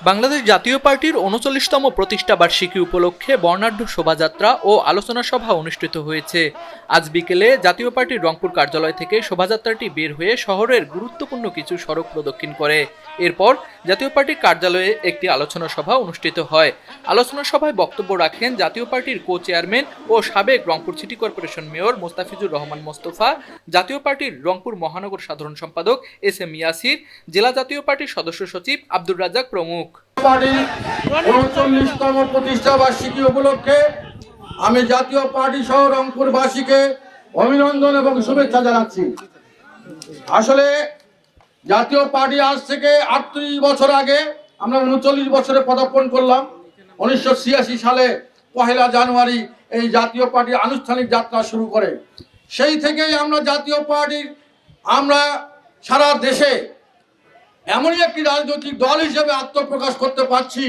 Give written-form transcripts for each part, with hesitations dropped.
বাংলাদেশ জাতীয় পার্টির ৩৯তম প্রতিষ্ঠা বার্ষিকী উপলক্ষে বর্ণাঢ্য শোভাযাত্রা ও আলোচনা সভা অনুষ্ঠিত হয়েছে। আজ বিকেলে জাতীয় পার্টির রংপুর কার্যালয় থেকে শোভাযাত্রাটি বের হয়ে শহরের গুরুত্বপূর্ণ কিছু সড়ক প্রদক্ষিণ করে। এরপর জাতীয় পার্টির কার্যালয়ে একটি আলোচনা সভা অনুষ্ঠিত হয়। আলোচনা সভায় বক্তব্য রাখেন জাতীয় পার্টির কো চেয়ারম্যান ও সাবেক Rangpur city corporation mayor Mostafizur Rahman Mostafa, জাতীয় পার্টির রংপুর মহানগর সাধারণ সম্পাদক এস এম ইয়াসির, জেলা জাতীয় পার্টির সদস্য সচিব আব্দুর রাজ্জাক প্রমুখ। পার্টির ৩৯তম প্রতিষ্ঠা বার্ষিকী উপলক্ষে আমি জাতীয় পার্টি সহ রংপুরবাসীকে অভিনন্দন এবং শুভেচ্ছা জানাচ্ছি। আসলে জাতীয় পার্টি আজ থেকে ৩৮ বছর আগে আমরা ৩৯ বছরে পদার্পণ করলাম। ১৯৮৬ সালে ১ জানুয়ারি এই জাতীয় পার্টির আনুষ্ঠানিক যাত্রা শুরু করে। সেই থেকেই আমরা জাতীয় পার্টির আমরা সারা দেশে এমনই একটি রাজনৈতিক দল হিসেবে আত্মপ্রকাশ করতে পারছি।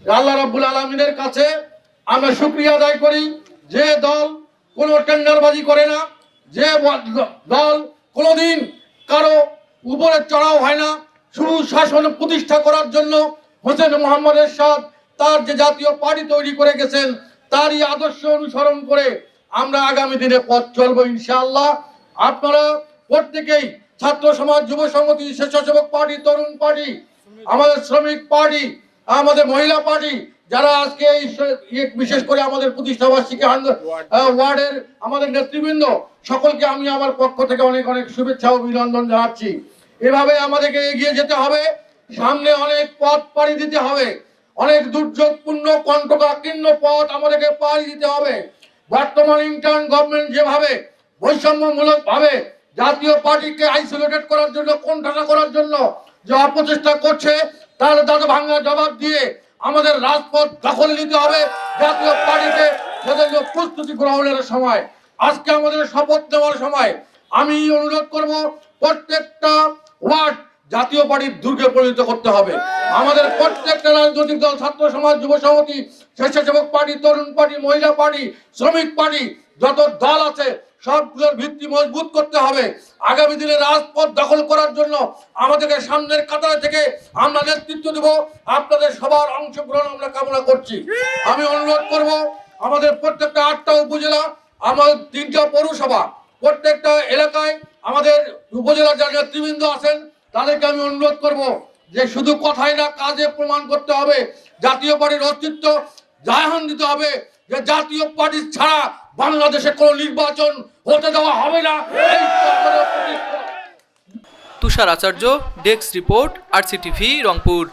আল্লাহ রাব্বুল আলামিনের কাছে আমরা শুকরিয়া আদায় করি, যে দল কোনো টেন্ডারবাজি করে না, যে দল কোনোদিন কারো উপরে চড়াও হয় না। সুশাসন প্রতিষ্ঠা করার জন্য হোসেন মোহাম্মদ এরশাদ তার যে জাতীয় পার্টি তৈরি করে গেছেন, তারই আদর্শ অনুসরণ করে আমরা আগামী দিনে পথ চলবো ইনশাআল্লাহ। আপনারা প্রত্যেকেই ছাত্র সমাজ, যুব সংগঠন, স্বেচ্ছাসেবক পার্টি, তরুণ পার্টি, আমাদের শ্রমিক পার্টি, আমাদের মহিলা পার্টি, যারা আজকে বিশেষ করে আমাদের প্রতিষ্ঠা বার্ষিকী ওয়ার্ডের আমাদের নেতৃবৃন্দ, সকলকে আমি আমার পক্ষ থেকে অনেক অনেক শুভেচ্ছা ও অভিনন্দন জানাচ্ছি। এভাবে আমাদেরকে এগিয়ে যেতে হবে, সামনে অনেক পথ পাড়ি দিতে হবে, অনেক দুর্যোগপূর্ণ কণ্টকাকীর্ণ পথ আমাদেরকে পাড়ি দিতে হবে। বর্তমান ইন্টার্ন গভর্নমেন্ট যেভাবে বৈষম্যমূলক ভাবে জাতীয় পার্টিকে আইসোলেটেড করার জন্য, কোণঠাসা করার জন্য যে অপচেষ্টা করছে, তার দাঁত ভাঙা জবাব দিয়ে আমাদের রাজপথ দখল নিতে হবে। জাতীয় পার্টিকে প্রস্তুতি গ্রহণের সময়, আজকে আমাদের শপথ নেওয়ার সময় আমি অনুরোধ করব, প্রত্যেকটা ওয়ার্ড জাতীয় পার্টির দুর্গে পরিণত করতে হবে। আমাদের প্রত্যেকটা রাজনৈতিক দল, ছাত্র সমাজ, যুব সংগঠন, স্বেচ্ছাসেবক পার্টি, তরুণ পার্টি, মহিলা পার্টি, শ্রমিক পার্টি, যত দল আছে সবগুলোর ভিত্তি মজবুত করতে হবে। আগামী দিনে রাজপথ দখল করার জন্য আমাদেরকে সামনের কাতারে থেকে আমরা নেতৃত্ব দেব। আপনাদের সবার অংশগ্রহণ আমরা কামনা করছি। আমি অনুরোধ করব, আমাদের প্রত্যেকটা ৮টা উপজেলা, আমাদের ৩টা পৌরসভা, প্রত্যেকটা এলাকায় আমাদের উপজেলার যারা নেতৃবৃন্দ আছেন, তাদেরকে আমি অনুরোধ করব যে শুধু কথাই না, কাজে প্রমাণ করতে হবে। জাতীয় পার্টির অস্তিত্ব জাহান দিতে হবে যে জাতীয় পার্টি ছাড়া বাংলাদেশে কোনো নির্বাচন হতে দেওয়া হবে না। তুষার আচার্য, ডেস্ক রিপোর্ট, RCTV, রংপুর।